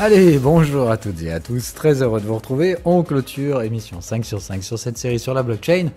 Allez, bonjour à toutes et à tous, très heureux de vous retrouver. On clôture émission 5 sur 5 sur cette série sur la blockchain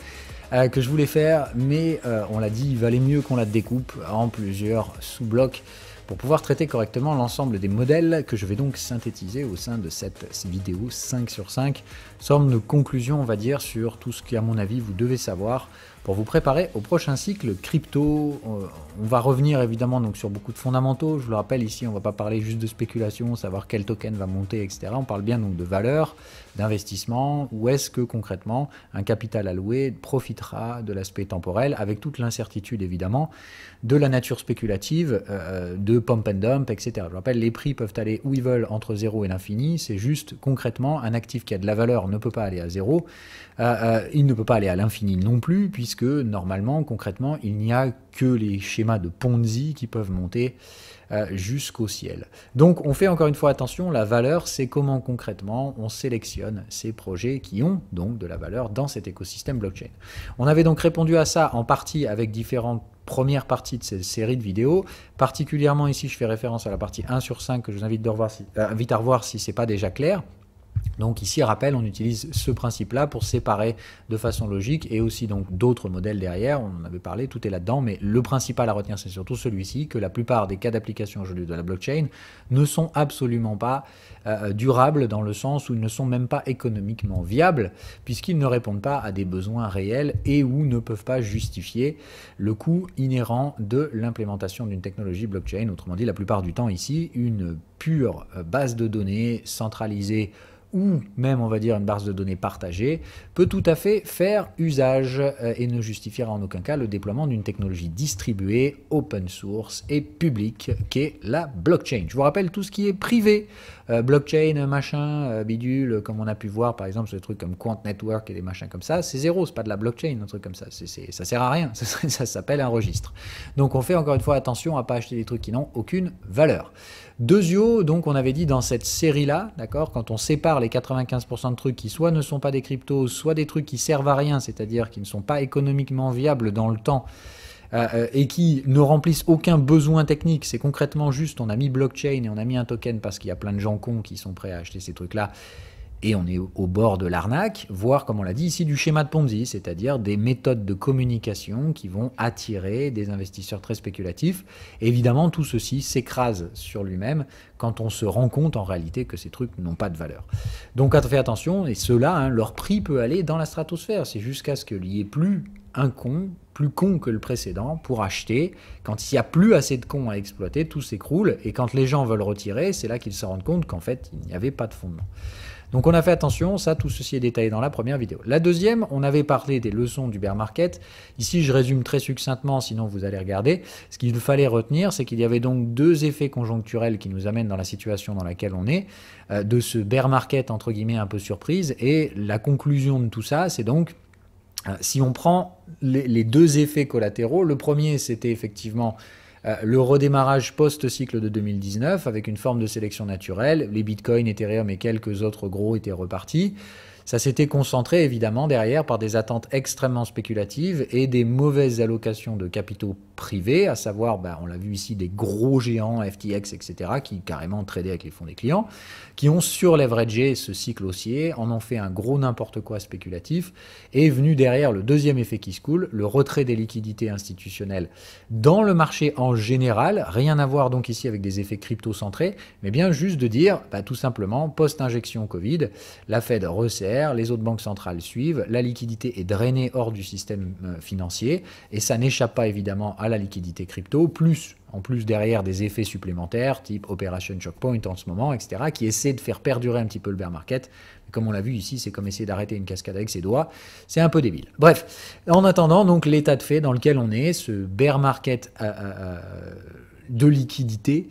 que je voulais faire, mais on l'a dit, il valait mieux qu'on la découpe en plusieurs sous-blocs pour pouvoir traiter correctement l'ensemble des modèles que je vais donc synthétiser au sein de cette vidéo 5 sur 5. Sorte de conclusion, on va dire, sur tout ce qu'à mon avis vous devez savoir pour vous préparer au prochain cycle crypto. On va revenir évidemment donc sur beaucoup de fondamentaux. Je vous le rappelle ici, on ne va pas parler juste de spéculation, savoir quel token va monter, etc. On parle bien donc de valeur, d'investissement, où est-ce que concrètement un capital alloué profitera de l'aspect temporel, avec toute l'incertitude évidemment de la nature spéculative, de pump and dump, etc. Je vous rappelle, les prix peuvent aller où ils veulent entre 0 et l'infini. C'est juste concrètement un actif qui a de la valeur ne peut pas aller à 0. Il ne peut pas aller à l'infini non plus, puisque normalement, concrètement, il n'y a que les schémas de Ponzi qui peuvent monter jusqu'au ciel. Donc on fait encore une fois attention, la valeur, c'est comment concrètement on sélectionne ces projets qui ont donc de la valeur dans cet écosystème blockchain. On avait donc répondu à ça en partie avec différentes premières parties de cette série de vidéos. Particulièrement ici, je fais référence à la partie 1 sur 5 que je vous invite à revoir si ce n'est pas déjà clair. Donc ici, rappel, on utilise ce principe-là pour séparer de façon logique et aussi donc d'autres modèles derrière. On en avait parlé, tout est là-dedans, mais le principal à retenir, c'est surtout celui-ci, que la plupart des cas d'application aujourd'hui de la blockchain ne sont absolument pas durables dans le sens où ils ne sont même pas économiquement viables puisqu'ils ne répondent pas à des besoins réels et ou ne peuvent pas justifier le coût inhérent de l'implémentation d'une technologie blockchain. Autrement dit, la plupart du temps ici, une pure base de données centralisée ou même, on va dire, une base de données partagée, peut tout à fait faire usage et ne justifiera en aucun cas le déploiement d'une technologie distribuée, open source et publique qu'est la blockchain. Je vous rappelle tout ce qui est privé, blockchain, machin, bidule, comme on a pu voir par exemple sur des trucs comme Quant Network et des machins comme ça, c'est zéro, c'est pas de la blockchain, un truc comme ça, ça sert à rien, ça s'appelle un registre. Donc on fait encore une fois attention à pas acheter des trucs qui n'ont aucune valeur. Deuxio, donc on avait dit dans cette série-là, d'accord, quand on sépare les 95% de trucs qui soit ne sont pas des cryptos, soit des trucs qui servent à rien, c'est-à-dire qui ne sont pas économiquement viables dans le temps, et qui ne remplissent aucun besoin technique, c'est concrètement juste on a mis blockchain et on a mis un token parce qu'il y a plein de gens cons qui sont prêts à acheter ces trucs-là, et on est au bord de l'arnaque, voire, comme on l'a dit ici, du schéma de Ponzi, c'est-à-dire des méthodes de communication qui vont attirer des investisseurs très spéculatifs. Et évidemment, tout ceci s'écrase sur lui-même quand on se rend compte en réalité que ces trucs n'ont pas de valeur. Donc, faites attention, et ceux-là, leur prix peut aller dans la stratosphère. C'est jusqu'à ce qu'il y ait plus un con, plus con que le précédent, pour acheter. Quand il n'y a plus assez de cons à exploiter, tout s'écroule. Et quand les gens veulent retirer, c'est là qu'ils se rendent compte qu'en fait, il n'y avait pas de fondement. Donc on a fait attention, ça, tout ceci est détaillé dans la première vidéo. La deuxième, on avait parlé des leçons du bear market. Ici, je résume très succinctement, sinon vous allez regarder. Ce qu'il fallait retenir, c'est qu'il y avait donc deux effets conjoncturels qui nous amènent dans la situation dans laquelle on est, de ce bear market, entre guillemets, un peu surprise. Et la conclusion de tout ça, c'est donc, si on prend les deux effets collatéraux, le premier, c'était effectivement le redémarrage post-cycle de 2019 avec une forme de sélection naturelle. Les bitcoins, Ethereum et quelques autres gros étaient repartis. Ça s'était concentré évidemment derrière par des attentes extrêmement spéculatives et des mauvaises allocations de capitaux privés, à savoir, on l'a vu ici, des gros géants, FTX, etc., qui carrément tradaient avec les fonds des clients, qui ont surleveragé ce cycle haussier, en ont fait un gros n'importe quoi spéculatif, et est venu derrière le deuxième effet qui se coule, le retrait des liquidités institutionnelles dans le marché en général, rien à voir donc ici avec des effets crypto-centrés, mais bien juste de dire, tout simplement, post-injection Covid, la Fed resserre, les autres banques centrales suivent, la liquidité est drainée hors du système financier, et ça n'échappe pas évidemment à la liquidité crypto, en plus derrière des effets supplémentaires, type Operation Choke Point en ce moment, etc., qui essaient de faire perdurer un petit peu le bear market. Comme on l'a vu ici, c'est comme essayer d'arrêter une cascade avec ses doigts. C'est un peu débile. Bref, en attendant, donc l'état de fait dans lequel on est, ce bear market de liquidité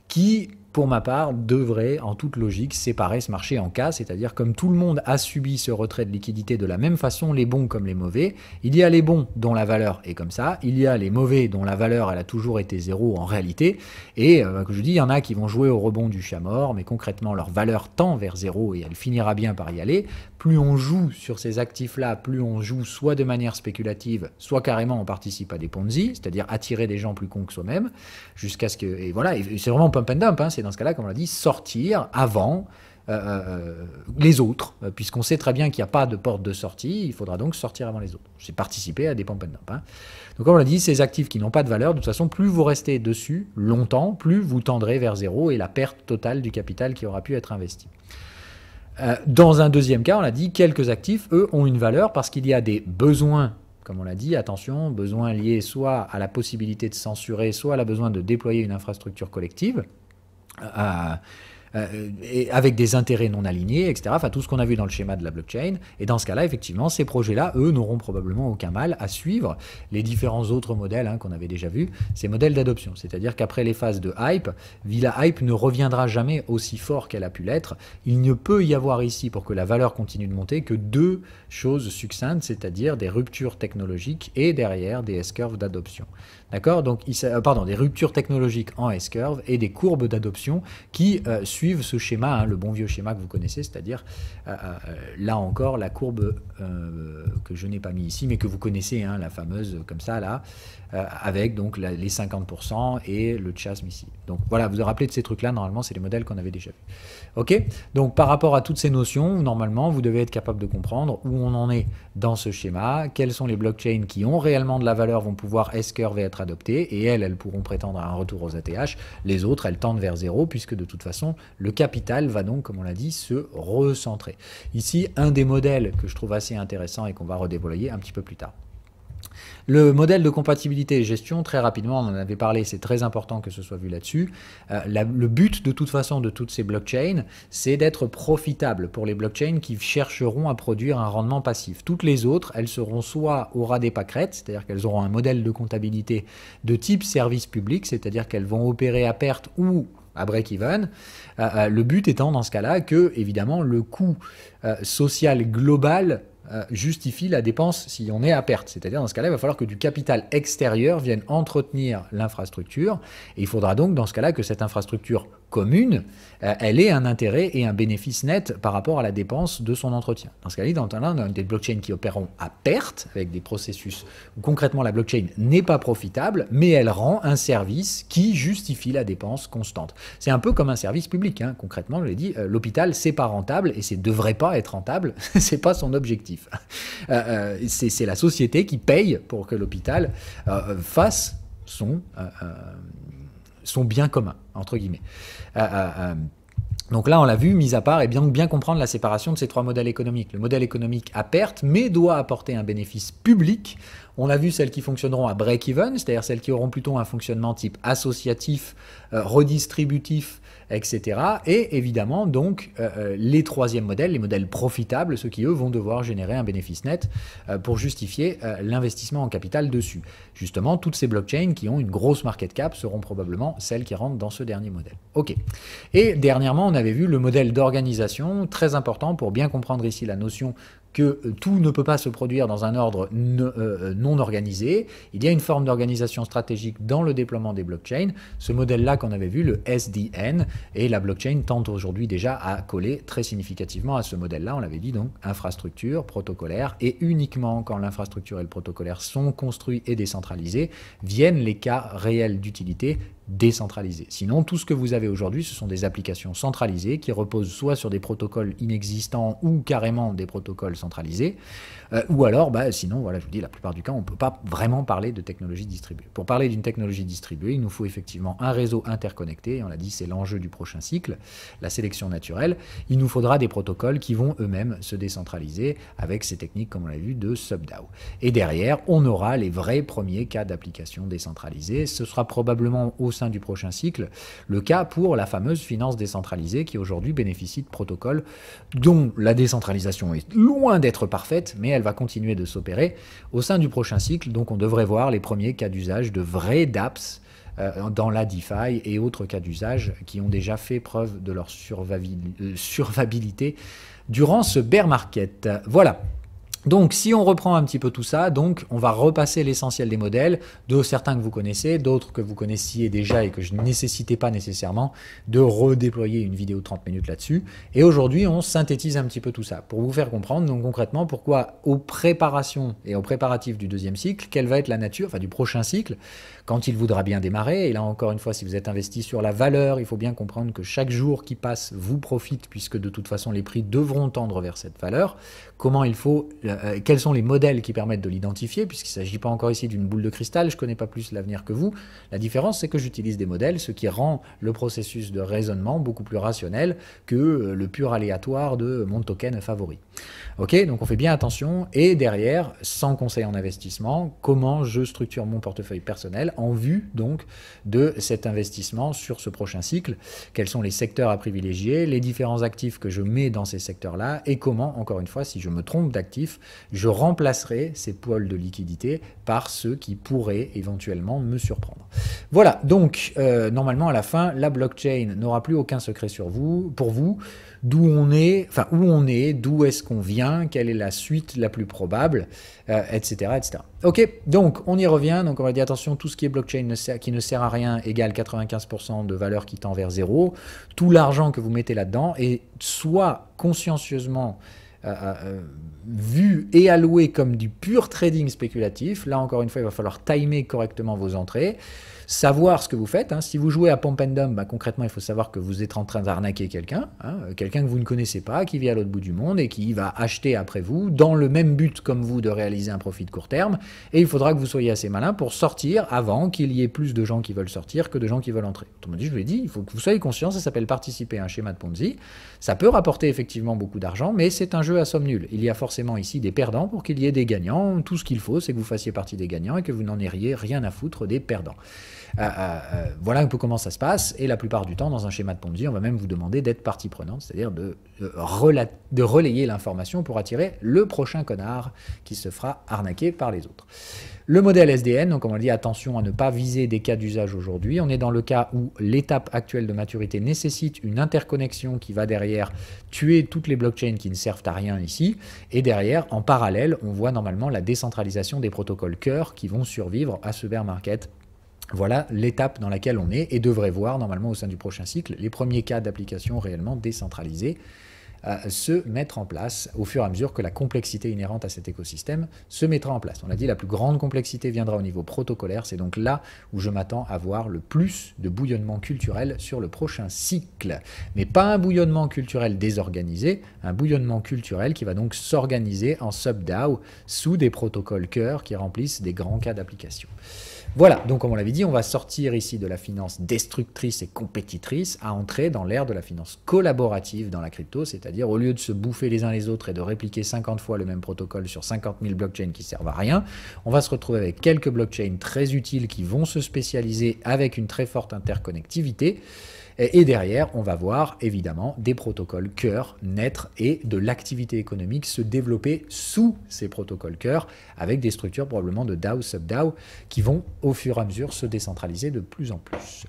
qui, pour ma part, devrait, en toute logique, séparer ce marché en cas, c'est-à-dire comme tout le monde a subi ce retrait de liquidité de la même façon, les bons comme les mauvais, il y a les bons dont la valeur est comme ça, il y a les mauvais dont la valeur elle a toujours été zéro en réalité, et comme je dis, il y en a qui vont jouer au rebond du chat mort, mais concrètement leur valeur tend vers zéro et elle finira bien par y aller. Plus on joue sur ces actifs-là, plus on joue soit de manière spéculative, soit carrément on participe à des Ponzi, c'est-à-dire attirer des gens plus cons que soi-même, jusqu'à ce que, et voilà, et c'est vraiment pump and dump, c'est dans ce cas-là, comme on l'a dit, sortir avant les autres, puisqu'on sait très bien qu'il n'y a pas de porte de sortie, il faudra donc sortir avant les autres. C'est participer à des pump and dump. Hein. Donc comme on l'a dit, ces actifs qui n'ont pas de valeur, de toute façon, plus vous restez dessus longtemps, plus vous tendrez vers zéro et la perte totale du capital qui aura pu être investi. Dans un deuxième cas, on l'a dit, quelques actifs, eux, ont une valeur parce qu'il y a des besoins, comme on l'a dit, attention, besoins liés soit à la possibilité de censurer, soit à la besoin de déployer une infrastructure collective, et avec des intérêts non alignés, etc. Enfin, tout ce qu'on a vu dans le schéma de la blockchain. Et dans ce cas-là, effectivement, ces projets-là, eux, n'auront probablement aucun mal à suivre les différents autres modèles hein, qu'on avait déjà vus, ces modèles d'adoption. C'est-à-dire qu'après les phases de hype, la hype ne reviendra jamais aussi fort qu'elle a pu l'être. Il ne peut y avoir ici, pour que la valeur continue de monter, que deux choses succinctes, c'est-à-dire des ruptures technologiques et derrière des S-curves d'adoption. D'accord? Donc, des ruptures technologiques en S-curve et des courbes d'adoption qui suivent ce schéma, hein, le bon vieux schéma que vous connaissez, c'est-à-dire, là encore, la courbe que je n'ai pas mis ici, mais que vous connaissez, hein, la fameuse, comme ça, là, avec donc les 50% et le chasm ici. Donc voilà, vous vous rappelez de ces trucs-là, normalement, c'est les modèles qu'on avait déjà vus. Ok? Donc par rapport à toutes ces notions, normalement, vous devez être capable de comprendre où on en est dans ce schéma, quelles sont les blockchains qui ont réellement de la valeur, vont pouvoir S-curve et être adoptées, et elles pourront prétendre à un retour aux ATH. Les autres, elles tendent vers zéro, puisque de toute façon, le capital va donc, comme on l'a dit, se recentrer. Ici, un des modèles que je trouve assez intéressant et qu'on va redéployer un petit peu plus tard. Le modèle de compatibilité et gestion, très rapidement, on en avait parlé, c'est très important que ce soit vu là-dessus. Le but, de toute façon, de toutes ces blockchains, c'est d'être profitable pour les blockchains qui chercheront à produire un rendement passif. Toutes les autres, elles seront soit au ras des pâquerettes, c'est-à-dire qu'elles auront un modèle de comptabilité de type service public, c'est-à-dire qu'elles vont opérer à perte ou à break-even, le but étant dans ce cas-là que, évidemment, le coût social global justifie la dépense si on est à perte. C'est-à-dire, dans ce cas-là, il va falloir que du capital extérieur vienne entretenir l'infrastructure. Et il faudra donc, dans ce cas-là, que cette infrastructure commune, elle ait un intérêt et un bénéfice net par rapport à la dépense de son entretien. Dans ce cas-là, on a des blockchains qui opéreront à perte, avec des processus où concrètement la blockchain n'est pas profitable, mais elle rend un service qui justifie la dépense constante. C'est un peu comme un service public. Hein. Concrètement, je l'ai dit, l'hôpital, c'est pas rentable et c'est devrait pas être rentable. C'est pas son objectif. C'est la société qui paye pour que l'hôpital fasse son bien commun, entre guillemets. Donc là, on l'a vu, mis à part, et bien comprendre la séparation de ces trois modèles économiques. Le modèle économique à perte, mais doit apporter un bénéfice public. On a vu celles qui fonctionneront à break-even, c'est-à-dire celles qui auront plutôt un fonctionnement type associatif, redistributif, etc. Et évidemment, donc, les troisièmes modèles, les modèles profitables, ceux qui, eux, vont devoir générer un bénéfice net pour justifier l'investissement en capital dessus. Justement, toutes ces blockchains qui ont une grosse market cap seront probablement celles qui rentrent dans ce dernier modèle. OK. Et dernièrement, on avait vu le modèle d'organisation, très important pour bien comprendre ici la notion que tout ne peut pas se produire dans un ordre non organisé. Il y a une forme d'organisation stratégique dans le déploiement des blockchains. Ce modèle-là qu'on avait vu, le SDN, et la blockchain tente aujourd'hui déjà à coller très significativement à ce modèle-là. On l'avait dit donc, infrastructure, protocolaire, et uniquement quand l'infrastructure et le protocolaire sont construits et décentralisés, viennent les cas réels d'utilité décentralisés. Sinon, tout ce que vous avez aujourd'hui, ce sont des applications centralisées qui reposent soit sur des protocoles inexistants ou carrément des protocoles centralisés, ou alors, sinon, voilà, je vous dis, la plupart du temps, on ne peut pas vraiment parler de technologie distribuée. Pour parler d'une technologie distribuée, il nous faut effectivement un réseau interconnecté, et on l'a dit, c'est l'enjeu du prochain cycle, la sélection naturelle. Il nous faudra des protocoles qui vont eux-mêmes se décentraliser avec ces techniques, comme on l'a vu, de sub-DAO. Et derrière, on aura les vrais premiers cas d'application décentralisée. Ce sera probablement au sein du prochain cycle le cas pour la fameuse finance décentralisée qui aujourd'hui bénéficie de protocoles dont la décentralisation est loin d'être parfaite, mais elle va continuer de s'opérer au sein du prochain cycle. Donc on devrait voir les premiers cas d'usage de vrais dApps dans la DeFi et autres cas d'usage qui ont déjà fait preuve de leur survivabilité durant ce bear market. Voilà. Donc, si on reprend un petit peu tout ça, donc on va repasser l'essentiel des modèles, de certains que vous connaissez, d'autres que vous connaissiez déjà et que je ne nécessitais pas nécessairement de redéployer une vidéo de 30 minutes là-dessus. Et aujourd'hui, on synthétise un petit peu tout ça pour vous faire comprendre, donc concrètement, pourquoi aux préparations et aux préparatifs du deuxième cycle, quelle va être la nature, enfin du prochain cycle, quand il voudra bien démarrer. Et là, encore une fois, si vous êtes investi sur la valeur, il faut bien comprendre que chaque jour qui passe vous profite, puisque de toute façon, les prix devront tendre vers cette valeur. Comment il faut, quels sont les modèles qui permettent de l'identifier, puisqu'il ne s'agit pas encore ici d'une boule de cristal, je ne connais pas plus l'avenir que vous. La différence, c'est que j'utilise des modèles, ce qui rend le processus de raisonnement beaucoup plus rationnel que le pur aléatoire de mon token favori. Ok, donc on fait bien attention, et derrière, sans conseil en investissement, comment je structure mon portefeuille personnel en vue donc de cet investissement sur ce prochain cycle, quels sont les secteurs à privilégier, les différents actifs que je mets dans ces secteurs-là, et comment, encore une fois, si je me trompe d'actifs, je remplacerai ces pôles de liquidité par ceux qui pourraient éventuellement me surprendre. Voilà, donc normalement à la fin, la blockchain n'aura plus aucun secret sur vous, pour vous, d'où on est, enfin où on est, d'où est-ce qu'on vient, quelle est la suite la plus probable, etc., etc. Ok, donc on y revient, donc on va dire attention, tout ce qui est blockchain qui ne sert à rien égale 95% de valeur qui tend vers zéro, tout l'argent que vous mettez là-dedans est soit consciencieusement vu et alloué comme du pur trading spéculatif. Là encore une fois, il va falloir timer correctement vos entrées, savoir ce que vous faites. Hein. Si vous jouez à Pump and Dump, bah, concrètement, il faut savoir que vous êtes en train d'arnaquer quelqu'un, hein, quelqu'un que vous ne connaissez pas, qui vit à l'autre bout du monde et qui va acheter après vous, dans le même but comme vous de réaliser un profit de court terme. Et il faudra que vous soyez assez malin pour sortir avant qu'il y ait plus de gens qui veulent sortir que de gens qui veulent entrer. Autrement dit, je vous l'ai dit, il faut que vous soyez conscient, ça s'appelle participer à un schéma de Ponzi. Ça peut rapporter effectivement beaucoup d'argent, mais c'est un jeu à somme nulle. Il y a forcément ici des perdants pour qu'il y ait des gagnants. Tout ce qu'il faut, c'est que vous fassiez partie des gagnants et que vous n'en ayez rien à foutre des perdants. Voilà un peu comment ça se passe, et la plupart du temps, dans un schéma de Ponzi, on va même vous demander d'être partie prenante, c'est-à-dire de relayer l'information pour attirer le prochain connard qui se fera arnaquer par les autres. Le modèle SDN, donc on va dire attention à ne pas viser des cas d'usage aujourd'hui. On est dans le cas où l'étape actuelle de maturité nécessite une interconnexion qui va derrière tuer toutes les blockchains qui ne servent à rien ici. Et derrière, en parallèle, on voit normalement la décentralisation des protocoles cœur qui vont survivre à ce bear market. Voilà l'étape dans laquelle on est et devrait voir normalement au sein du prochain cycle les premiers cas d'application réellement décentralisés se mettre en place au fur et à mesure que la complexité inhérente à cet écosystème se mettra en place. On l'a dit, la plus grande complexité viendra au niveau protocolaire, c'est donc là où je m'attends à voir le plus de bouillonnement culturel sur le prochain cycle. Mais pas un bouillonnement culturel désorganisé, un bouillonnement culturel qui va donc s'organiser en sub-DAO sous des protocoles cœur qui remplissent des grands cas d'application. Voilà, donc comme on l'avait dit, on va sortir ici de la finance destructrice et compétitrice à entrer dans l'ère de la finance collaborative dans la crypto, c'est-à-dire au lieu de se bouffer les uns les autres et de répliquer 50 fois le même protocole sur 50 000 blockchains qui servent à rien, on va se retrouver avec quelques blockchains très utiles qui vont se spécialiser avec une très forte interconnectivité. Et derrière, on va voir évidemment des protocoles cœur naître et de l'activité économique se développer sous ces protocoles cœur avec des structures probablement de DAO, sub-DAO qui vont au fur et à mesure se décentraliser de plus en plus.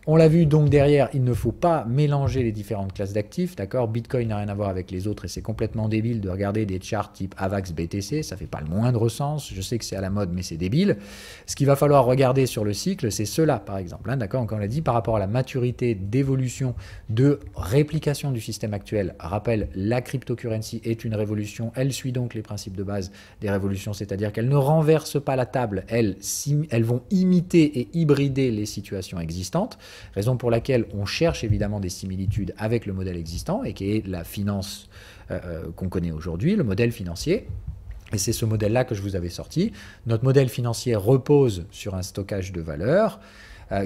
On l'a vu donc derrière, il ne faut pas mélanger les différentes classes d'actifs, d'accord? Bitcoin n'a rien à voir avec les autres et c'est complètement débile de regarder des charts type AVAX BTC, ça fait pas le moindre sens, je sais que c'est à la mode mais c'est débile. Ce qu'il va falloir regarder sur le cycle, c'est cela par exemple, hein, d'accord? Comme on l'a dit, par rapport à la maturité d'évolution, de réplication du système actuel, rappel, la cryptocurrency est une révolution, elle suit donc les principes de base des révolutions, c'est-à-dire qu'elle ne renverse pas la table, elles vont imiter et hybrider les situations existantes. Raison pour laquelle on cherche évidemment des similitudes avec le modèle existant et qui est la finance qu'on connaît aujourd'hui, le modèle financier. Et c'est ce modèle-là que je vous avais sorti. Notre modèle financier repose sur un stockage de valeur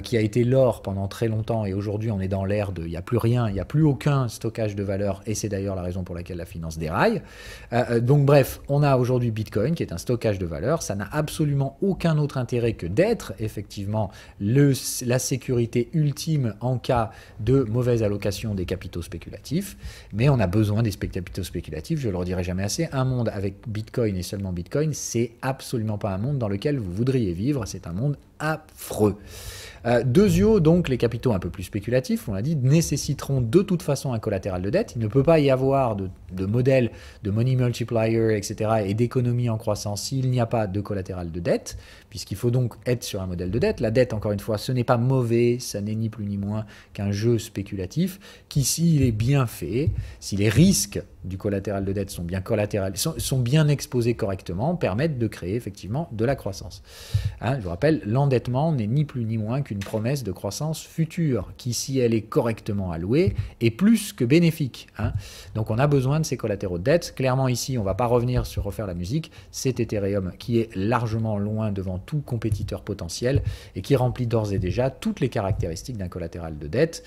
qui a été l'or pendant très longtemps et aujourd'hui on est dans l'ère de il n'y a plus rien, il n'y a plus aucun stockage de valeur et c'est d'ailleurs la raison pour laquelle la finance déraille. Donc bref, on a aujourd'hui Bitcoin qui est un stockage de valeur, ça n'a absolument aucun autre intérêt que d'être effectivement la sécurité ultime en cas de mauvaise allocation des capitaux spéculatifs, mais on a besoin des capitaux spéculatifs, je ne le redirai jamais assez, un monde avec Bitcoin et seulement Bitcoin, c'est absolument pas un monde dans lequel vous voudriez vivre, c'est un monde affreux. Deuxièmement, donc les capitaux un peu plus spéculatifs, on l'a dit, nécessiteront de toute façon un collatéral de dette. Il ne peut pas y avoir de modèle de money multiplier, etc. et d'économie en croissance s'il n'y a pas de collatéral de dette, puisqu'il faut donc être sur un modèle de dette. La dette, encore une fois, ce n'est pas mauvais, ça n'est ni plus ni moins qu'un jeu spéculatif qui, s'il est bien fait, si les risques du collatéral de dette sont bien exposés correctement, permettent de créer effectivement de la croissance. Hein, je vous rappelle, l'endettement n'est ni plus ni moins qu'une promesse de croissance future, qui, si elle est correctement allouée, est plus que bénéfique. Hein. Donc on a besoin de ces collatéraux de dette. Clairement ici, on ne va pas revenir sur refaire la musique, c'est Ethereum qui est largement loin devant tout compétiteur potentiel et qui remplit d'ores et déjà toutes les caractéristiques d'un collatéral de dette.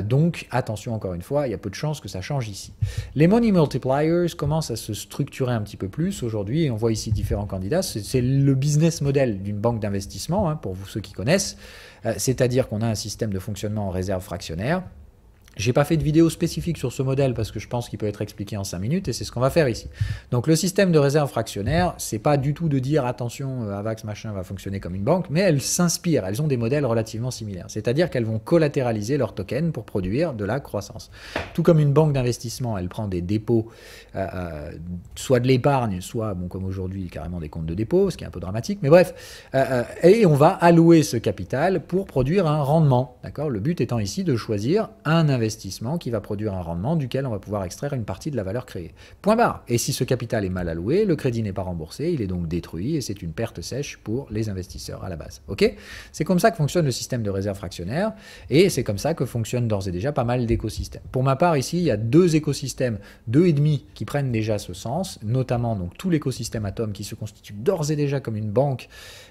Donc attention, encore une fois, il y a peu de chances que ça change ici. Les money multipliers commencent à se structurer un petit peu plus aujourd'hui et on voit ici différents candidats. C'est le business model d'une banque d'investissement, hein, pour vous ceux qui connaissent, c'est-à-dire qu'on a un système de fonctionnement en réserve fractionnaire. J'ai pas fait de vidéo spécifique sur ce modèle parce que je pense qu'il peut être expliqué en 5 minutes et c'est ce qu'on va faire ici. Donc le système de réserve fractionnaire, c'est pas du tout de dire attention, Avax machin va fonctionner comme une banque, mais elles s'inspirent, elles ont des modèles relativement similaires. C'est-à-dire qu'elles vont collatéraliser leurs tokens pour produire de la croissance. Tout comme une banque d'investissement, elle prend des dépôts, soit de l'épargne, soit, bon, comme aujourd'hui, carrément des comptes de dépôt, ce qui est un peu dramatique, mais bref, et on va allouer ce capital pour produire un rendement. D'accord ? Le but étant ici de choisir un investissement qui va produire un rendement duquel on va pouvoir extraire une partie de la valeur créée. Point barre. Et si ce capital est mal alloué, le crédit n'est pas remboursé, il est donc détruit et c'est une perte sèche pour les investisseurs à la base. Ok ? C'est comme ça que fonctionne le système de réserve fractionnaire et c'est comme ça que fonctionne d'ores et déjà pas mal d'écosystèmes. Pour ma part ici, il y a 2 écosystèmes, 2,5 qui prennent déjà ce sens, notamment donc tout l'écosystème Atom qui se constitue d'ores et déjà comme une banque.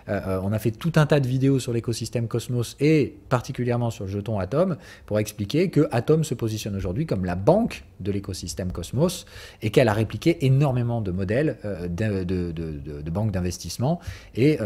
On a fait tout un tas de vidéos sur l'écosystème Cosmos et particulièrement sur le jeton Atom pour expliquer que Atom se positionne aujourd'hui comme la banque de l'écosystème Cosmos et qu'elle a répliqué énormément de modèles de banques d'investissement et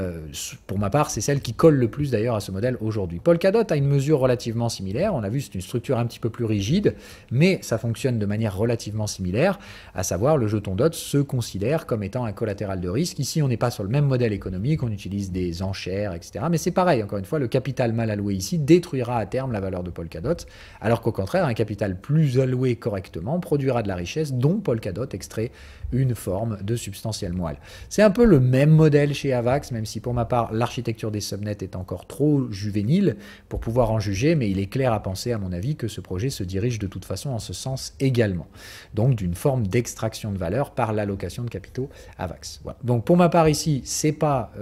pour ma part c'est celle qui colle le plus d'ailleurs à ce modèle aujourd'hui. Polkadot a une mesure relativement similaire, on a vu c'est une structure un petit peu plus rigide mais ça fonctionne de manière relativement similaire, à savoir le jeton DOT se considère comme étant un collatéral de risque. Ici on n'est pas sur le même modèle économique, on utilise des enchères etc. Mais c'est pareil, encore une fois le capital mal alloué ici détruira à terme la valeur de Polkadot alors qu'au contraire un capital plus alloué correctement produira de la richesse dont Polkadot extrait une forme de substantielle moelle. C'est un peu le même modèle chez Avax, même si pour ma part l'architecture des subnets est encore trop juvénile pour pouvoir en juger, mais il est clair à penser à mon avis que ce projet se dirige de toute façon en ce sens également. Donc d'une forme d'extraction de valeur par l'allocation de capitaux Avax. Voilà. Donc pour ma part ici, c'est pas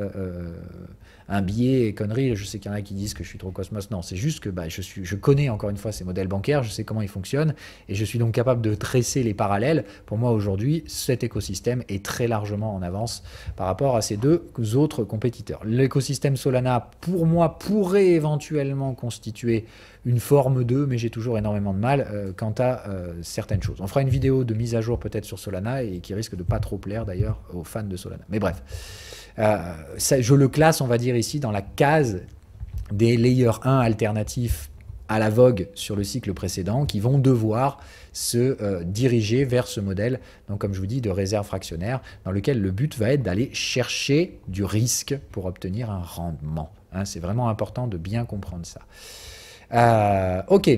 un biais et conneries, je sais qu'il y en a qui disent que je suis trop Cosmos, non, c'est juste que je connais encore une fois ces modèles bancaires, je sais comment ils fonctionnent, et je suis donc capable de tresser les parallèles. Pour moi aujourd'hui, cet écosystème est très largement en avance par rapport à ces 2 autres compétiteurs. L'écosystème Solana, pour moi, pourrait éventuellement constituer une forme 2, mais j'ai toujours énormément de mal quant à certaines choses. On fera une vidéo de mise à jour peut-être sur Solana, et qui risque de pas trop plaire d'ailleurs aux fans de Solana. Mais bref. Je le classe, on va dire ici, dans la case des layer 1 alternatifs à la vogue sur le cycle précédent qui vont devoir se diriger vers ce modèle, donc comme je vous dis, de réserve fractionnaire, dans lequel le but va être d'aller chercher du risque pour obtenir un rendement. Hein, c'est vraiment important de bien comprendre ça. Ok,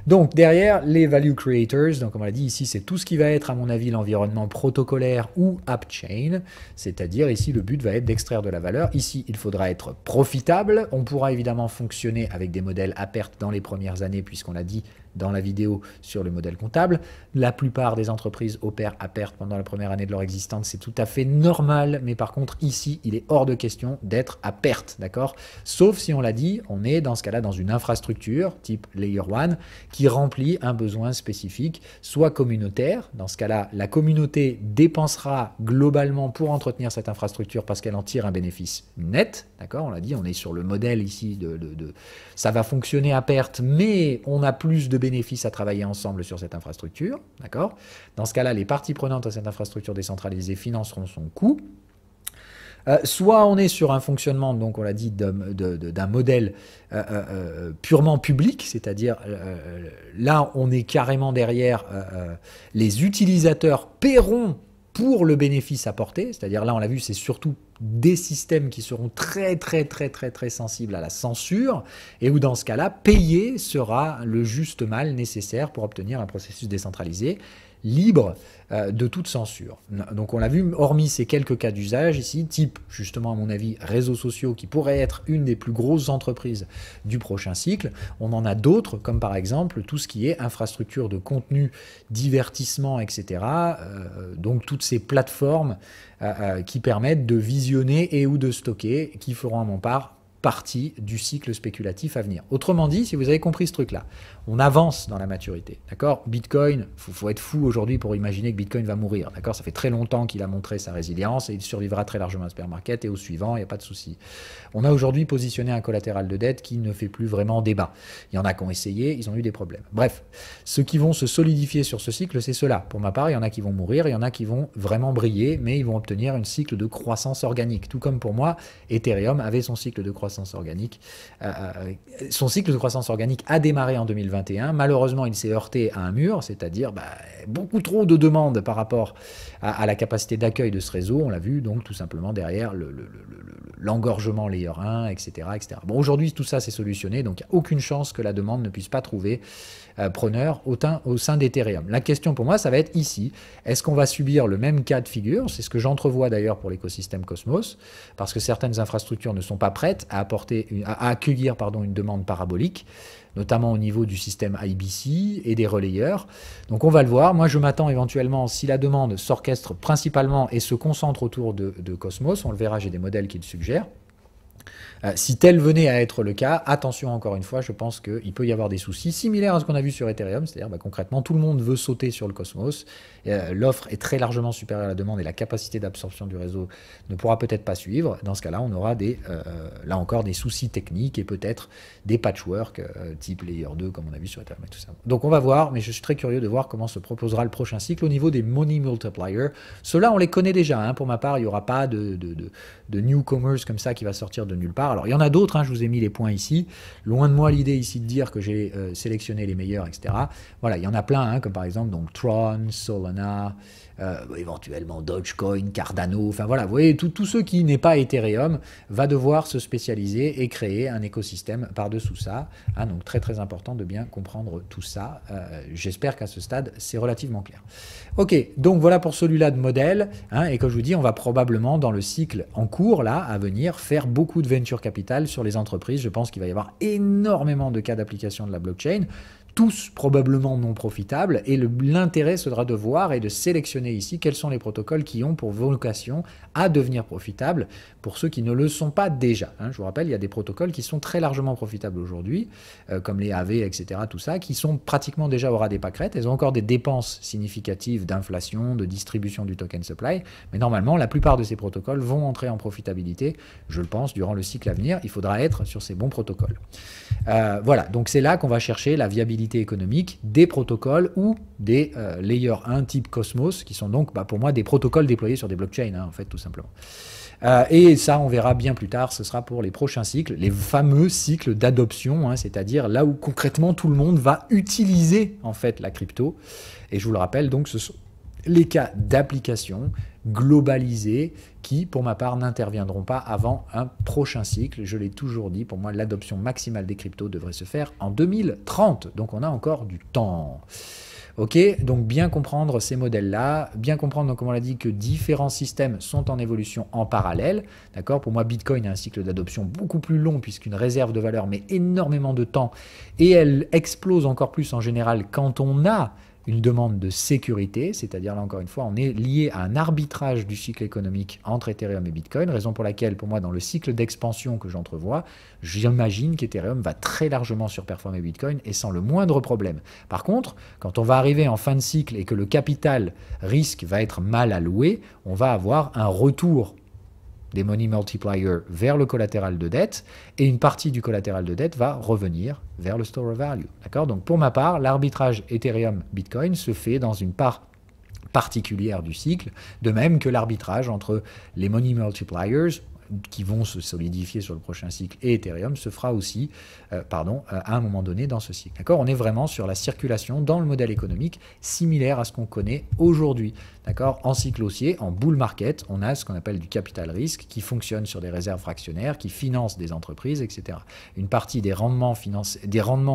donc derrière les value creators, donc comme on l'a dit ici, c'est tout ce qui va être à mon avis l'environnement protocolaire ou app-chain, c'est-à-dire ici le but va être d'extraire de la valeur. Ici il faudra être profitable, on pourra évidemment fonctionner avec des modèles à perte dans les premières années puisqu'on l'a dit dans la vidéo sur le modèle comptable. La plupart des entreprises opèrent à perte pendant la première année de leur existence, c'est tout à fait normal, mais par contre ici il est hors de question d'être à perte, d'accord? Sauf si on l'a dit, on est dans ce cas-là dans une infrastructure type Layer 1 qui remplit un besoin spécifique, soit communautaire, dans ce cas-là la communauté dépensera globalement pour entretenir cette infrastructure parce qu'elle en tire un bénéfice net, d'accord? On l'a dit, on est sur le modèle ici ça va fonctionner à perte, mais on a plus de bénéfices à travailler ensemble sur cette infrastructure, d'accord? Dans ce cas-là, les parties prenantes à cette infrastructure décentralisée financeront son coût. Soit on est sur un fonctionnement, donc on l'a dit, d'un modèle purement public, c'est-à-dire là on est carrément derrière les utilisateurs paieront pour le bénéfice apporté, c'est-à-dire là on l'a vu, c'est surtout des systèmes qui seront très sensibles à la censure, et où dans ce cas-là, payer sera le juste mal nécessaire pour obtenir un processus décentralisé, libre de toute censure. Donc on l'a vu, hormis ces quelques cas d'usage ici, type justement à mon avis réseaux sociaux qui pourraient être une des plus grosses entreprises du prochain cycle, on en a d'autres comme par exemple tout ce qui est infrastructure de contenu, divertissement, etc. Donc toutes ces plateformes qui permettent de visionner et ou de stocker, qui feront à mon part partie du cycle spéculatif à venir. Autrement dit, si vous avez compris ce truc-là, on avance dans la maturité, d'accord? Bitcoin, faut être fou aujourd'hui pour imaginer que Bitcoin va mourir, d'accord? Ça fait très longtemps qu'il a montré sa résilience et il survivra très largement à ce bear market et au suivant, il n'y a pas de souci. On a aujourd'hui positionné un collatéral de dette qui ne fait plus vraiment débat. Il y en a qui ont essayé, ils ont eu des problèmes. Bref, ceux qui vont se solidifier sur ce cycle, c'est ceux-là. Pour ma part, il y en a qui vont mourir, il y en a qui vont vraiment briller, mais ils vont obtenir un cycle de croissance organique. Tout comme pour moi, Ethereum avait son cycle de croissance organique. Son cycle de croissance organique a démarré en 2021. Malheureusement, il s'est heurté à un mur, c'est-à-dire beaucoup trop de demandes par rapport à la capacité d'accueil de ce réseau. On l'a vu, donc tout simplement derrière l'engorgement layer 1, etc. etc. Bon, aujourd'hui, tout ça s'est solutionné, donc il n'y a aucune chance que la demande ne puisse pas trouver preneur au sein d'Ethereum. La question pour moi, ça va être ici. Est-ce qu'on va subir le même cas de figure? C'est ce que j'entrevois d'ailleurs pour l'écosystème Cosmos, parce que certaines infrastructures ne sont pas prêtes à accueillir une demande parabolique, notamment au niveau du système IBC et des relayeurs. Donc on va le voir. Moi, je m'attends éventuellement, si la demande s'orchestre principalement et se concentre autour de Cosmos, on le verra, j'ai des modèles qui le suggèrent. Si tel venait à être le cas, attention encore une fois, je pense qu'il peut y avoir des soucis similaires à ce qu'on a vu sur Ethereum, c'est-à-dire concrètement tout le monde veut sauter sur le Cosmos, l'offre est très largement supérieure à la demande et la capacité d'absorption du réseau ne pourra peut-être pas suivre. Dans ce cas-là, on aura là encore des soucis techniques et peut-être des patchwork type Layer 2 comme on a vu sur Ethereum et tout ça. Donc on va voir, mais je suis très curieux de voir comment se proposera le prochain cycle au niveau des money multipliers. Ceux-là, on les connaît déjà, hein. Pour ma part, il n'y aura pas de newcomers comme ça qui va sortir de nulle part. Alors il y en a d'autres, hein, je vous ai mis les points ici. Loin de moi l'idée ici de dire que j'ai sélectionné les meilleurs, etc. Voilà, il y en a plein, hein, comme par exemple donc Tron, Solana, éventuellement Dogecoin, Cardano, enfin voilà, vous voyez, tout ce qui n'est pas Ethereum va devoir se spécialiser et créer un écosystème par-dessous ça. Hein, donc très important de bien comprendre tout ça. J'espère qu'à ce stade, c'est relativement clair. Ok, donc voilà pour celui-là de modèle, hein, et comme je vous dis, on va probablement dans le cycle en cours, là, à venir, faire beaucoup de venture capital sur les entreprises. Je pense qu'il va y avoir énormément de cas d'application de la blockchain, tous probablement non profitables, et l'intérêt sera de voir et de sélectionner ici quels sont les protocoles qui ont pour vocation à devenir profitables pour ceux qui ne le sont pas déjà. Hein, je vous rappelle, il y a des protocoles qui sont très largement profitables aujourd'hui, comme les AV, etc., tout ça, qui sont pratiquement déjà au ras des pâquerettes. Elles ont encore des dépenses significatives d'inflation, de distribution du token supply, mais normalement, la plupart de ces protocoles vont entrer en profitabilité, je le pense, durant le cycle à venir. Il faudra être sur ces bons protocoles. Voilà, donc c'est là qu'on va chercher la viabilité économique des protocoles ou des layer 1 type Cosmos, qui sont donc pour moi des protocoles déployés sur des blockchains, hein, en fait, tout simplement. Et ça, on verra bien plus tard, ce sera pour les prochains cycles, les fameux cycles d'adoption, hein, c'est-à-dire là où concrètement tout le monde va utiliser en fait la crypto. Et je vous le rappelle, donc ce sont les cas d'application globalisés qui, pour ma part, n'interviendront pas avant un prochain cycle. Je l'ai toujours dit, pour moi, l'adoption maximale des cryptos devrait se faire en 2030. Donc on a encore du temps. Ok, donc bien comprendre ces modèles-là, bien comprendre, donc, comme on l'a dit, que différents systèmes sont en évolution en parallèle. D'accord. Pour moi, Bitcoin a un cycle d'adoption beaucoup plus long puisqu'une réserve de valeur met énormément de temps et elle explose encore plus en général quand on a une demande de sécurité, c'est-à-dire là encore une fois, on est lié à un arbitrage du cycle économique entre Ethereum et Bitcoin, raison pour laquelle pour moi dans le cycle d'expansion que j'entrevois, j'imagine qu'Ethereum va très largement surperformer Bitcoin et sans le moindre problème. Par contre, quand on va arriver en fin de cycle et que le capital risque va être mal alloué, on va avoir un retour des money multipliers vers le collatéral de dette, et une partie du collatéral de dette va revenir vers le store of value. D'accord. Donc pour ma part, l'arbitrage Ethereum-Bitcoin se fait dans une part particulière du cycle, de même que l'arbitrage entre les money multipliers, qui vont se solidifier sur le prochain cycle et Ethereum se fera aussi à un moment donné dans ce cycle. D'accord ? On est vraiment sur la circulation dans le modèle économique similaire à ce qu'on connaît aujourd'hui. D'accord ? En cycle haussier, en bull market, on a ce qu'on appelle du capital risque qui fonctionne sur des réserves fractionnaires, qui financent des entreprises, etc. Une partie des rendements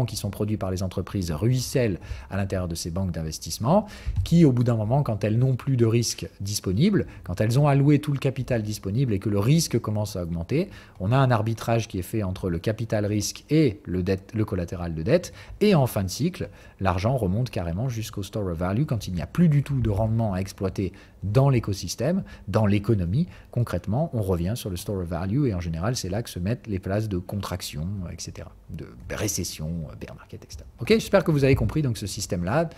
qui sont produits par les entreprises ruissellent à l'intérieur de ces banques d'investissement qui, au bout d'un moment, quand elles n'ont plus de risque disponible, quand elles ont alloué tout le capital disponible et que le risque commence à augmenter, on a un arbitrage qui est fait entre le capital risque et le collatéral de dette. Et en fin de cycle, l'argent remonte carrément jusqu'au store of value quand il n'y a plus du tout de rendement à exploiter dans l'écosystème, dans l'économie. Concrètement, on revient sur le store of value et en général, c'est là que se mettent les places de contraction, etc., de récession, bear market, etc. Ok, j'espère que vous avez compris donc ce système-là.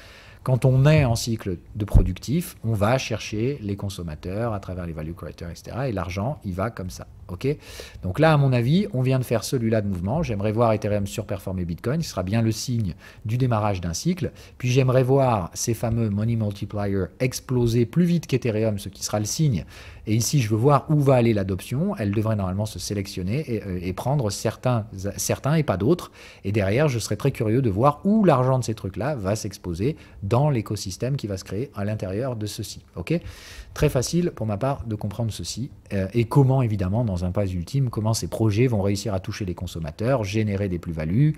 Quand on est en cycle de productif, on va chercher les consommateurs à travers les value creators, etc. Et l'argent, il va comme ça. Okay, donc là, à mon avis, on vient de faire celui-là de mouvement. J'aimerais voir Ethereum surperformer Bitcoin. Ce sera bien le signe du démarrage d'un cycle. Puis j'aimerais voir ces fameux money multipliers exploser plus vite qu'Ethereum, ce qui sera le signe. Et ici, je veux voir où va aller l'adoption. Elle devrait normalement se sélectionner et prendre certains et pas d'autres. Et derrière, je serais très curieux de voir où l'argent de ces trucs-là va s'exposer dans l'écosystème qui va se créer à l'intérieur de ceci. Ok, très facile pour ma part de comprendre ceci et comment, évidemment, dans un pas ultime, comment ces projets vont réussir à toucher les consommateurs, générer des plus-values,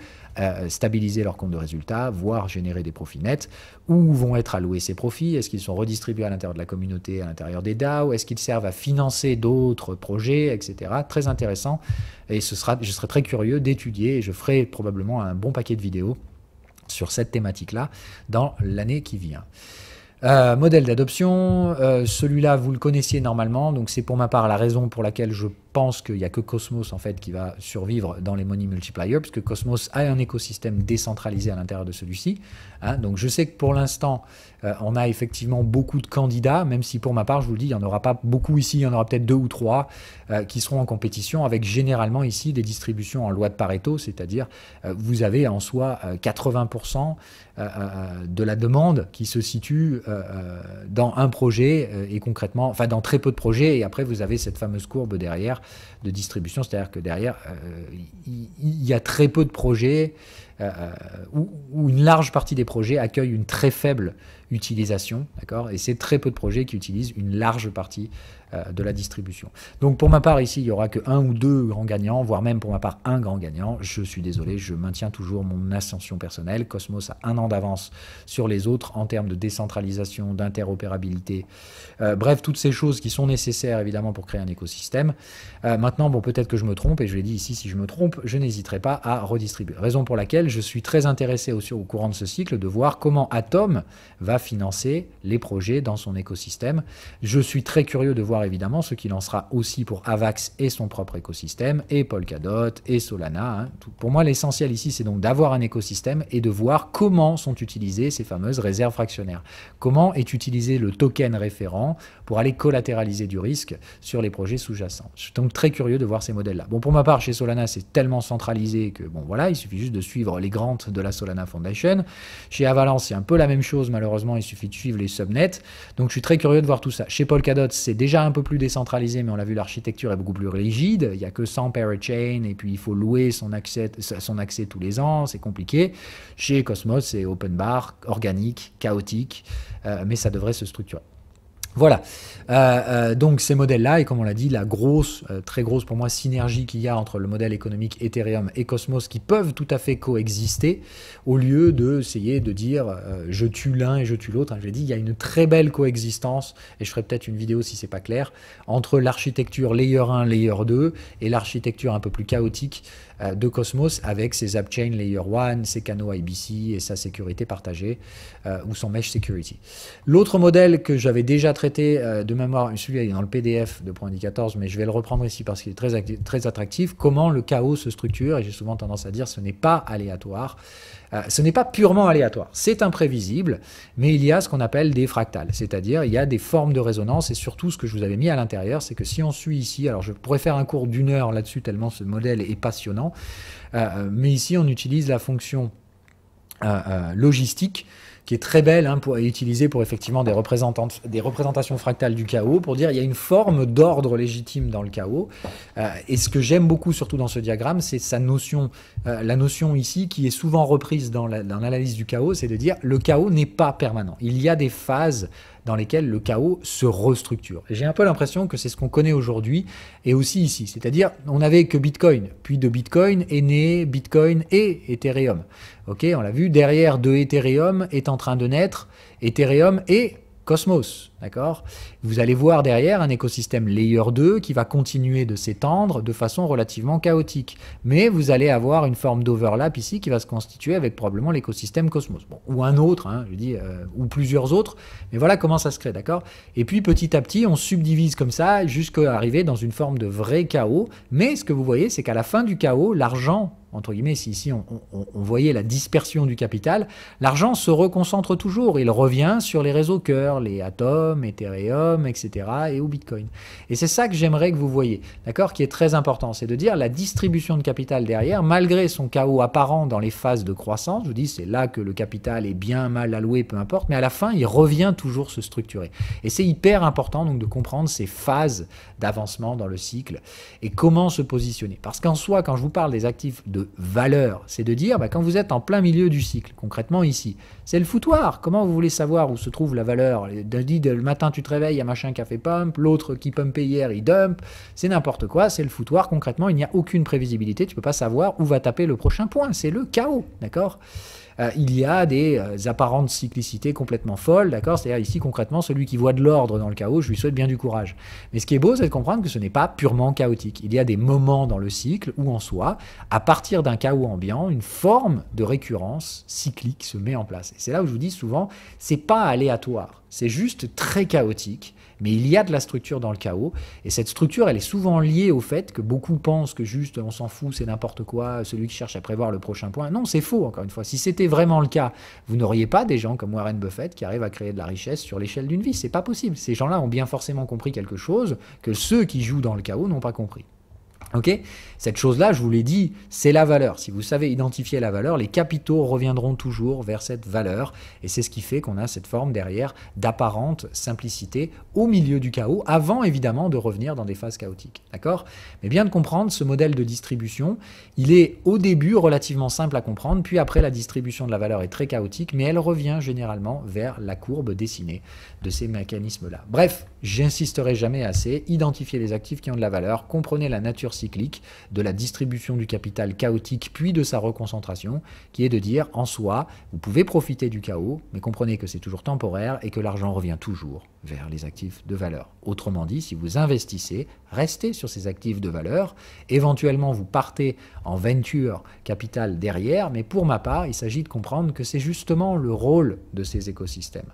stabiliser leur compte de résultats, voire générer des profits nets. Où vont être alloués ces profits? Est-ce qu'ils sont redistribués à l'intérieur de la communauté, à l'intérieur des DAO? Est-ce qu'ils servent à financer d'autres projets, etc. Très intéressant. Et je serai très curieux d'étudier et je ferai probablement un bon paquet de vidéos sur cette thématique-là dans l'année qui vient. Modèle d'adoption, celui-là vous le connaissiez normalement, donc c'est pour ma part la raison pour laquelle je pense qu'il n'y a que Cosmos en fait qui va survivre dans les money multipliers, puisque Cosmos a un écosystème décentralisé à l'intérieur de celui-ci. Hein, donc je sais que pour l'instant, on a effectivement beaucoup de candidats, même si pour ma part, je vous le dis, il n'y en aura pas beaucoup ici, il y en aura peut-être 2 ou 3 qui seront en compétition, avec généralement ici des distributions en loi de Pareto, c'est-à-dire vous avez en soi 80% de la demande qui se situe dans un projet et concrètement, enfin dans très peu de projets, et après vous avez cette fameuse courbe derrière de distribution, c'est-à-dire que derrière il y a très peu de projets où une large partie des projets accueillent une très faible utilisation, d'accord, et c'est très peu de projets qui utilisent une large partie de la distribution. Donc pour ma part ici, il n'y aura que 1 ou 2 grands gagnants, voire même pour ma part un grand gagnant. Je suis désolé, je maintiens toujours mon ascension personnelle. Cosmos a 1 an d'avance sur les autres en termes de décentralisation, d'interopérabilité, bref, toutes ces choses qui sont nécessaires évidemment pour créer un écosystème. Maintenant, bon, peut-être que je me trompe, et je l'ai dit ici, si je me trompe, je n'hésiterai pas à redistribuer. Raison pour laquelle je suis très intéressé aussi au courant de ce cycle de voir comment Atom va financer les projets dans son écosystème. Je suis très curieux de voir évidemment ce qu'il lancera aussi pour Avax et son propre écosystème, et Polkadot, et Solana. Hein. Pour moi, l'essentiel ici, c'est donc d'avoir un écosystème et de voir comment sont utilisées ces fameuses réserves fractionnaires. Comment est utilisé le token référent pour aller collatéraliser du risque sur les projets sous-jacents. Je suis donc très curieux de voir ces modèles-là. Bon, pour ma part, chez Solana, c'est tellement centralisé que, bon, voilà, il suffit juste de suivre les grants de la Solana Foundation. Chez Avalanche, c'est un peu la même chose, malheureusement, il suffit de suivre les subnets. Donc, je suis très curieux de voir tout ça. Chez Polkadot, c'est déjà un peu plus décentralisé, mais on l'a vu, l'architecture est beaucoup plus rigide. Il n'y a que 100 parachains, et puis il faut louer son accès tous les ans, c'est compliqué. Chez Cosmos, c'est open bar, organique, chaotique, mais ça devrait se structurer. Voilà, donc ces modèles-là, et comme on l'a dit, la grosse, très grosse pour moi synergie qu'il y a entre le modèle économique Ethereum et Cosmos qui peuvent tout à fait coexister au lieu d'essayer de dire je tue l'un et je tue l'autre. Hein, je l'ai dit, il y a une très belle coexistence, et je ferai peut-être une vidéo si c'est pas clair, entre l'architecture Layer 1, Layer 2 et l'architecture un peu plus chaotique de Cosmos avec ses AppChain Layer 1, ses canaux IBC et sa sécurité partagée ou son Mesh Security. L'autre modèle que j'avais déjà traité de mémoire, celui-là est dans le PDF de Point 14, mais je vais le reprendre ici parce qu'il est très attractif, comment le chaos se structure, et j'ai souvent tendance à dire ce n'est pas aléatoire. Ce n'est pas purement aléatoire, c'est imprévisible, mais il y a ce qu'on appelle des fractales, c'est-à-dire il y a des formes de résonance, et surtout ce que je vous avais mis à l'intérieur, c'est que si on suit ici, alors je pourrais faire un cours d'1 heure là-dessus tellement ce modèle est passionnant, mais ici on utilise la fonction logistique, qui est très belle hein, pour utiliser pour effectivement des représentations fractales du chaos, pour dire il y a une forme d'ordre légitime dans le chaos. Et ce que j'aime beaucoup surtout dans ce diagramme, c'est sa notion, la notion ici qui est souvent reprise dans l'analyse du chaos, c'est de dire le chaos n'est pas permanent. Il y a des phases dans lesquelles le chaos se restructure. J'ai un peu l'impression que c'est ce qu'on connaît aujourd'hui et aussi ici. C'est-à-dire, on n'avait que Bitcoin, puis de Bitcoin est né Bitcoin et Ethereum. Ok, on l'a vu, derrière de Ethereum est en train de naître Ethereum et Cosmos, d'accord? Vous allez voir derrière un écosystème Layer 2 qui va continuer de s'étendre de façon relativement chaotique. Mais vous allez avoir une forme d'overlap ici qui va se constituer avec probablement l'écosystème Cosmos. Bon, ou un autre, hein, je dis, ou plusieurs autres, mais voilà comment ça se crée, d'accord? Et puis petit à petit, on subdivise comme ça jusqu'à arriver dans une forme de vrai chaos. Mais ce que vous voyez, c'est qu'à la fin du chaos, l'argent, entre guillemets, si ici on voyait la dispersion du capital, l'argent se reconcentre toujours. Il revient sur les réseaux cœurs, les Atom, Ethereum, etc. et au Bitcoin. Et c'est ça que j'aimerais que vous voyez, d'accord, qui est très important. C'est de dire la distribution de capital derrière, malgré son chaos apparent dans les phases de croissance, je vous dis, c'est là que le capital est bien mal alloué, peu importe, mais à la fin, il revient toujours se structurer. Et c'est hyper important donc de comprendre ces phases d'avancement dans le cycle et comment se positionner. Parce qu'en soi, quand je vous parle des actifs de valeur, c'est de dire, quand vous êtes en plein milieu du cycle, concrètement ici, c'est le foutoir. Comment vous voulez savoir où se trouve la valeur? Le matin, tu te réveilles, il y a machin qui a fait pump, l'autre qui pumpait hier, il dump, c'est n'importe quoi, c'est le foutoir. Concrètement, il n'y a aucune prévisibilité, tu ne peux pas savoir où va taper le prochain point, c'est le chaos, d'accord? Il y a des apparentes cyclicités complètement folles, d'accord? C'est-à-dire ici, concrètement, celui qui voit de l'ordre dans le chaos, je lui souhaite bien du courage. Mais ce qui est beau, c'est de comprendre que ce n'est pas purement chaotique. Il y a des moments dans le cycle où, en soi, à partir d'un chaos ambiant, une forme de récurrence cyclique se met en place. Et c'est là où je vous dis souvent, c'est pas aléatoire, c'est juste très chaotique. Mais il y a de la structure dans le chaos, et cette structure, elle est souvent liée au fait que beaucoup pensent que juste, on s'en fout, c'est n'importe quoi, celui qui cherche à prévoir le prochain point. Non, c'est faux, encore une fois. Si c'était vraiment le cas, vous n'auriez pas des gens comme Warren Buffett qui arrivent à créer de la richesse sur l'échelle d'une vie. C'est pas possible. Ces gens-là ont bien forcément compris quelque chose que ceux qui jouent dans le chaos n'ont pas compris. Ok, cette chose-là, je vous l'ai dit, c'est la valeur. Si vous savez identifier la valeur, les capitaux reviendront toujours vers cette valeur. Et c'est ce qui fait qu'on a cette forme derrière d'apparente simplicité au milieu du chaos, avant évidemment de revenir dans des phases chaotiques. D'accord? Mais bien de comprendre ce modèle de distribution, il est au début relativement simple à comprendre, puis après la distribution de la valeur est très chaotique, mais elle revient généralement vers la courbe dessinée de ces mécanismes-là. Bref, j'insisterai jamais assez, identifiez les actifs qui ont de la valeur, comprenez la nature cyclique de la distribution du capital chaotique puis de sa reconcentration, qui est de dire en soi, vous pouvez profiter du chaos, mais comprenez que c'est toujours temporaire et que l'argent revient toujours vers les actifs de valeur. Autrement dit, si vous investissez, restez sur ces actifs de valeur, éventuellement vous partez en venture capital derrière, mais pour ma part, il s'agit de comprendre que c'est justement le rôle de ces écosystèmes.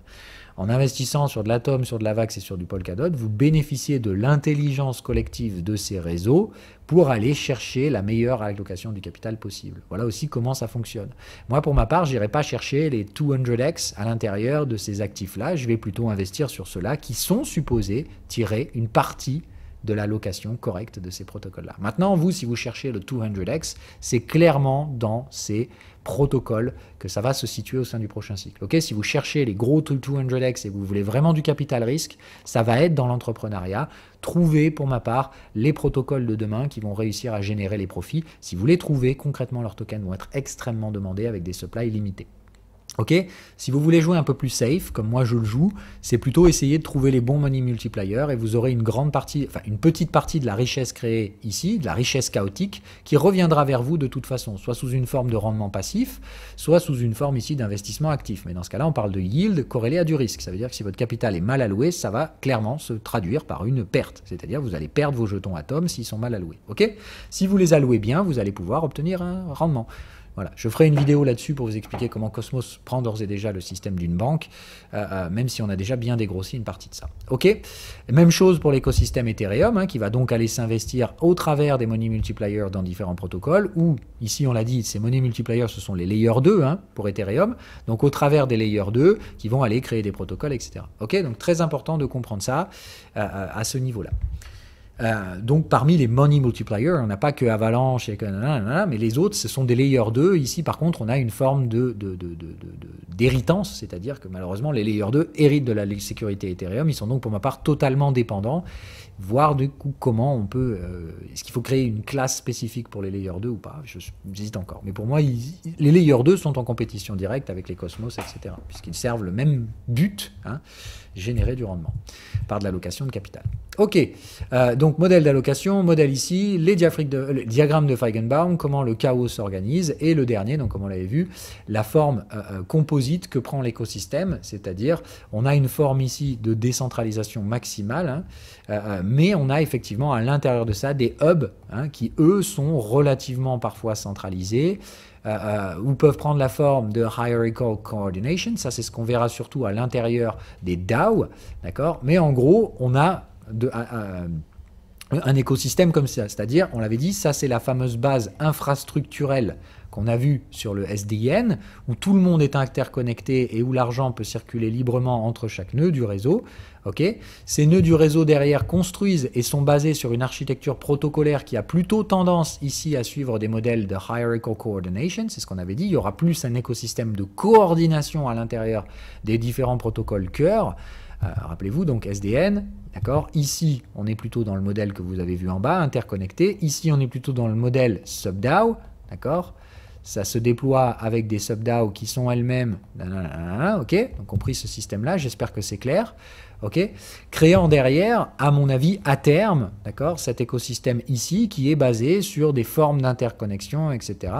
En investissant sur de l'Atom, sur de l'Avax et sur du Polkadot, vous bénéficiez de l'intelligence collective de ces réseaux pour aller chercher la meilleure allocation du capital possible. Voilà aussi comment ça fonctionne. Moi, pour ma part, je n'irai pas chercher les 200x à l'intérieur de ces actifs-là. Je vais plutôt investir sur ceux-là qui sont supposés tirer une partie de l'allocation correcte de ces protocoles-là. Maintenant, vous, si vous cherchez le 200x, c'est clairement dans ces protocoles que ça va se situer au sein du prochain cycle. Okay, si vous cherchez les gros 200x et que vous voulez vraiment du capital risque, ça va être dans l'entrepreneuriat. Trouvez, pour ma part, les protocoles de demain qui vont réussir à générer les profits. Si vous les trouvez, concrètement, leurs tokens vont être extrêmement demandés avec des supplies limités. Ok, si vous voulez jouer un peu plus safe, comme moi je le joue, c'est plutôt essayer de trouver les bons money multipliers et vous aurez une grande partie, enfin une petite partie de la richesse créée ici, de la richesse chaotique, qui reviendra vers vous de toute façon, soit sous une forme de rendement passif, soit sous une forme ici d'investissement actif. Mais dans ce cas-là, on parle de yield corrélé à du risque. Ça veut dire que si votre capital est mal alloué, ça va clairement se traduire par une perte. C'est-à-dire que vous allez perdre vos jetons Atom s'ils sont mal alloués. Ok, si vous les allouez bien, vous allez pouvoir obtenir un rendement. Voilà, je ferai une vidéo là-dessus pour vous expliquer comment Cosmos prend d'ores et déjà le système d'une banque, même si on a déjà bien dégrossi une partie de ça. Ok, même chose pour l'écosystème Ethereum, qui va donc aller s'investir au travers des money multipliers dans différents protocoles, où, ici on l'a dit, ces money multipliers, ce sont les layers 2 pour Ethereum, donc au travers des layers 2 qui vont aller créer des protocoles, etc. Ok, donc très important de comprendre ça à ce niveau-là. Donc parmi les money multipliers, on n'a pas que Avalanche et que mais les autres, ce sont des layer 2. Ici, par contre, on a une forme d'héritance, c'est-à-dire que malheureusement, les layer 2 héritent de la sécurité Ethereum. Ils sont donc pour ma part totalement dépendants. Voir du coup comment on peut... est-ce qu'il faut créer une classe spécifique pour les layer 2 ou pas? J'hésite encore. Mais pour moi, les layer 2 sont en compétition directe avec les Cosmos, etc. Puisqu'ils servent le même but, hein, générer du rendement par de l'allocation de capital. Ok, donc modèle d'allocation, modèle ici, les diagrammes de Feigenbaum, comment le chaos s'organise, et le dernier, donc comme on l'avait vu, la forme composite que prend l'écosystème, c'est-à-dire on a une forme ici de décentralisation maximale, hein, mais on a effectivement à l'intérieur de ça des hubs, hein, qui eux sont relativement parfois centralisés, ou peuvent prendre la forme de hierarchical coordination, ça c'est ce qu'on verra surtout à l'intérieur des DAO, d'accord, mais en gros on a un écosystème comme ça, c'est-à-dire, on l'avait dit, ça c'est la fameuse base infrastructurelle qu'on a vue sur le SDN, où tout le monde est interconnecté et où l'argent peut circuler librement entre chaque nœud du réseau. Okay, ces nœuds du réseau derrière construisent et sont basés sur une architecture protocolaire qui a plutôt tendance ici à suivre des modèles de hierarchical coordination, c'est ce qu'on avait dit, il y aura plus un écosystème de coordination à l'intérieur des différents protocoles cœurs. Rappelez-vous, donc SDN, d'accord. Ici, on est plutôt dans le modèle que vous avez vu en bas, interconnecté. Ici, on est plutôt dans le modèle SubDAO, d'accord. Ça se déploie avec des SubDAO qui sont elles-mêmes, ok. Donc, compris ce système-là, j'espère que c'est clair. Okay, créant derrière, à mon avis, à terme, d'accord, cet écosystème ici qui est basé sur des formes d'interconnexion, etc.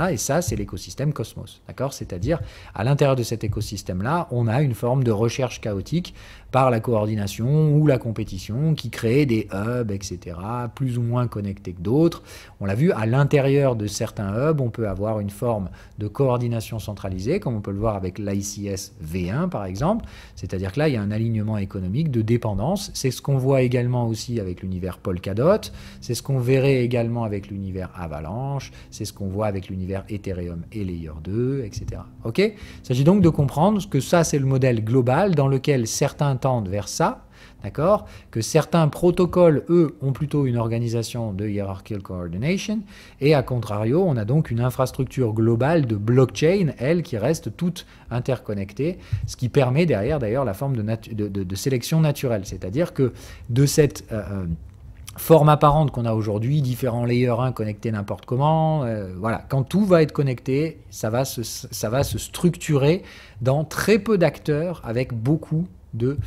Et ça, c'est l'écosystème Cosmos, d'accord. C'est-à-dire, à l'intérieur de cet écosystème-là, on a une forme de recherche chaotique par la coordination ou la compétition qui crée des hubs, etc., plus ou moins connectés que d'autres. On l'a vu, à l'intérieur de certains hubs, on peut avoir une forme de coordination centralisée, comme on peut le voir avec l'ICS V1, par exemple. C'est-à-dire que là, il y a un alignement économique de dépendance. C'est ce qu'on voit également aussi avec l'univers Polkadot, c'est ce qu'on verrait également avec l'univers Avalanche, c'est ce qu'on voit avec l'univers Ethereum et Layer 2, etc. Ok, il s'agit donc de comprendre que ça, c'est le modèle global dans lequel certains tendent vers ça, d'accord, que certains protocoles, eux, ont plutôt une organisation de hierarchical coordination, et à contrario, on a donc une infrastructure globale de blockchain, elle, qui reste toute interconnectée, ce qui permet derrière, d'ailleurs, la forme de sélection naturelle, c'est-à-dire que de cette forme apparente qu'on a aujourd'hui, différents layers 1 connectés n'importe comment, voilà, quand tout va être connecté, ça va se structurer dans très peu d'acteurs avec beaucoup de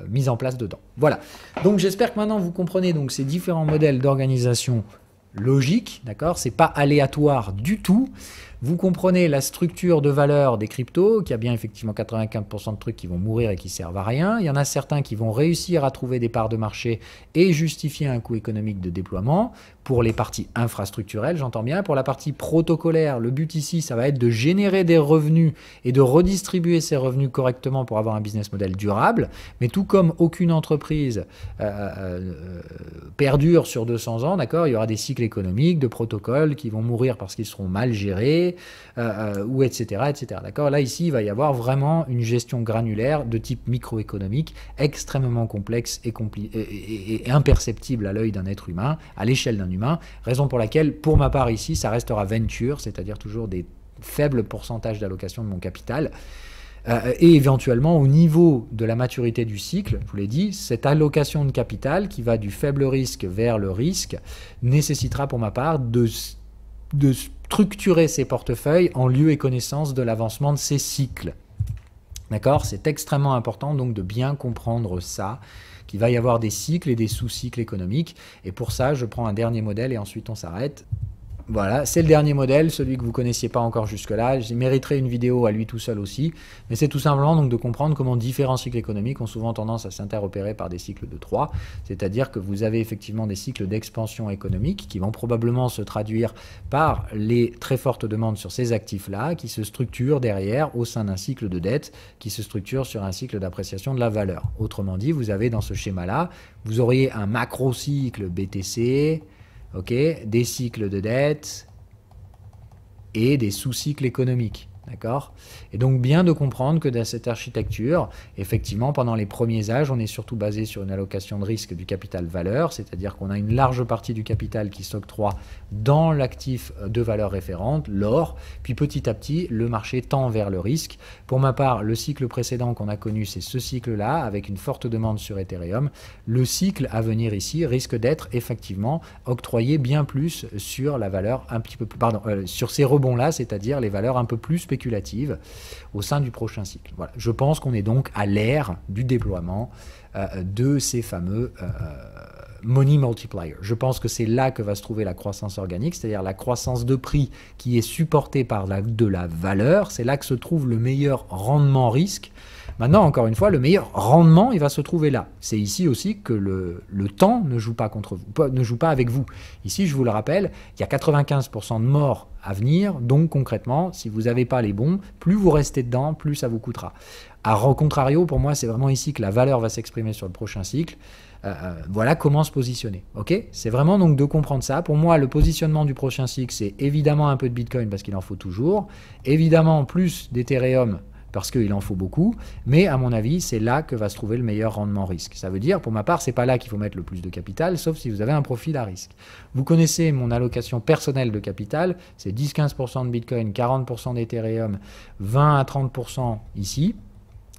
mise en place dedans. Voilà. Donc j'espère que maintenant vous comprenez donc ces différents modèles d'organisation logique, d'accord? C'est pas aléatoire du tout. Vous comprenez la structure de valeur des cryptos, qu'il y a bien effectivement 95% de trucs qui vont mourir et qui servent à rien. Il y en a certains qui vont réussir à trouver des parts de marché et justifier un coût économique de déploiement. Pour les parties infrastructurelles, j'entends bien. Pour la partie protocolaire, le but ici, ça va être de générer des revenus et de redistribuer ces revenus correctement pour avoir un business model durable. Mais tout comme aucune entreprise perdure sur 200 ans, d'accord, il y aura des cycles économiques, de protocoles qui vont mourir parce qu'ils seront mal gérés, ou etc. etc. D'accord. Là, ici, il va y avoir vraiment une gestion granulaire de type microéconomique extrêmement complexe et imperceptible à l'œil d'un être humain, à l'échelle d'un humain, raison pour laquelle, pour ma part ici, ça restera venture, c'est-à-dire toujours des faibles pourcentages d'allocation de mon capital, et éventuellement au niveau de la maturité du cycle, je vous l'ai dit, cette allocation de capital qui va du faible risque vers le risque nécessitera pour ma part de structurer ces portefeuilles en lieu et connaissance de l'avancement de ces cycles. D'accord? C'est extrêmement important donc de bien comprendre ça, qu'il va y avoir des cycles et des sous-cycles économiques. Et pour ça, je prends un dernier modèle et ensuite on s'arrête. Voilà, c'est le dernier modèle, celui que vous ne connaissiez pas encore jusque-là. Il mériterait une vidéo à lui tout seul aussi. Mais c'est tout simplement donc de comprendre comment différents cycles économiques ont souvent tendance à s'interopérer par des cycles de 3. C'est-à-dire que vous avez effectivement des cycles d'expansion économique qui vont probablement se traduire par les très fortes demandes sur ces actifs-là, qui se structurent derrière au sein d'un cycle de dette, qui se structure sur un cycle d'appréciation de la valeur. Autrement dit, vous avez dans ce schéma-là, vous auriez un macro-cycle BTC, okay, des cycles de dette et des sous-cycles économiques. D'accord? Et donc bien de comprendre que dans cette architecture, effectivement, pendant les premiers âges, on est surtout basé sur une allocation de risque du capital valeur, c'est-à-dire qu'on a une large partie du capital qui s'octroie dans l'actif de valeur référente, l'or, puis petit à petit, le marché tend vers le risque. Pour ma part, le cycle précédent qu'on a connu, c'est ce cycle-là, avec une forte demande sur Ethereum. Le cycle à venir ici risque d'être effectivement octroyé bien plus sur la valeur un petit peu plus, pardon, sur ces rebonds-là, c'est-à-dire les valeurs un peu plus spéculative au sein du prochain cycle. Voilà. Je pense qu'on est donc à l'ère du déploiement de ces fameux money multiplier. Je pense que c'est là que va se trouver la croissance organique, c'est-à-dire la croissance de prix qui est supportée par de la valeur. C'est là que se trouve le meilleur rendement risque. Maintenant, encore une fois, le meilleur rendement, il va se trouver là. C'est ici aussi que le temps ne joue pas contre vous, ne joue pas avec vous. Ici, je vous le rappelle, il y a 95% de morts à venir, donc concrètement, si vous n'avez pas les bons, plus vous restez dedans, plus ça vous coûtera. À contrario, pour moi, c'est vraiment ici que la valeur va s'exprimer sur le prochain cycle. Voilà comment se positionner. Okay, c'est vraiment donc de comprendre ça. Pour moi, le positionnement du prochain cycle, c'est évidemment un peu de Bitcoin parce qu'il en faut toujours, évidemment plus d'Ethereum parce qu'il en faut beaucoup, mais à mon avis, c'est là que va se trouver le meilleur rendement risque. Ça veut dire, pour ma part, c'est pas là qu'il faut mettre le plus de capital, sauf si vous avez un profil à risque. Vous connaissez mon allocation personnelle de capital, c'est 10-15% de Bitcoin, 40% d'Ethereum, 20 à 30% ici.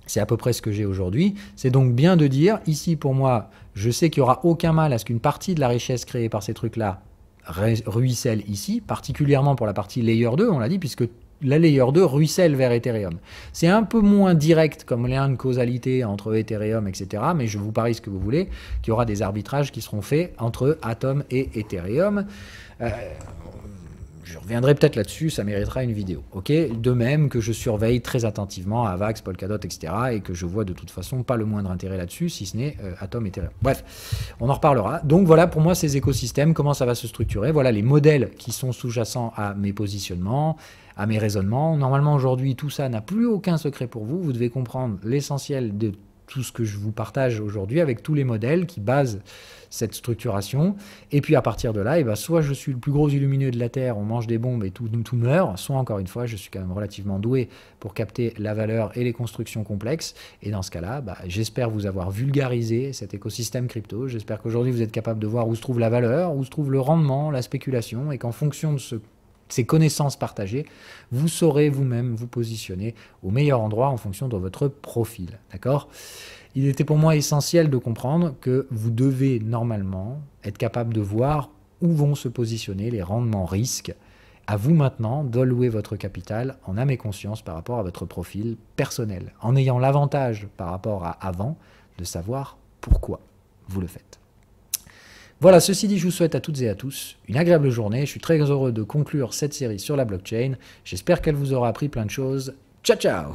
C'est à peu près ce que j'ai aujourd'hui. C'est donc bien de dire, ici pour moi, je sais qu'il n'y aura aucun mal à ce qu'une partie de la richesse créée par ces trucs-là ruisselle ici, particulièrement pour la partie Layer 2, on l'a dit, puisque la Layer 2 ruisselle vers Ethereum. C'est un peu moins direct comme lien de causalité entre Ethereum, etc. Mais je vous parie ce que vous voulez, qu'il y aura des arbitrages qui seront faits entre Atom et Ethereum. Je reviendrai peut-être là-dessus, ça méritera une vidéo. Okay, de même que je surveille très attentivement Avax, Polkadot, etc. et que je vois de toute façon pas le moindre intérêt là-dessus, si ce n'est Atom, Ethereum. Bref, on en reparlera. Donc voilà pour moi ces écosystèmes, comment ça va se structurer. Voilà les modèles qui sont sous-jacents à mes positionnements, à mes raisonnements. Normalement aujourd'hui, tout ça n'a plus aucun secret pour vous. Vous devez comprendre l'essentiel de tout ce que je vous partage aujourd'hui avec tous les modèles qui basent cette structuration. Et puis à partir de là, soit je suis le plus gros illumineux de la Terre, on mange des bombes et tout meurt, soit encore une fois, je suis quand même relativement doué pour capter la valeur et les constructions complexes. Et dans ce cas-là, j'espère vous avoir vulgarisé cet écosystème crypto. J'espère qu'aujourd'hui, vous êtes capable de voir où se trouve la valeur, où se trouve le rendement, la spéculation, et qu'en fonction de ces connaissances partagées, vous saurez vous-même vous positionner au meilleur endroit en fonction de votre profil. D'accord ? Il était pour moi essentiel de comprendre que vous devez normalement être capable de voir où vont se positionner les rendements risques. À vous maintenant d'allouer votre capital en âme et conscience par rapport à votre profil personnel, en ayant l'avantage par rapport à avant de savoir pourquoi vous le faites. Voilà, ceci dit, je vous souhaite à toutes et à tous une agréable journée. Je suis très heureux de conclure cette série sur la blockchain. J'espère qu'elle vous aura appris plein de choses. Ciao, ciao!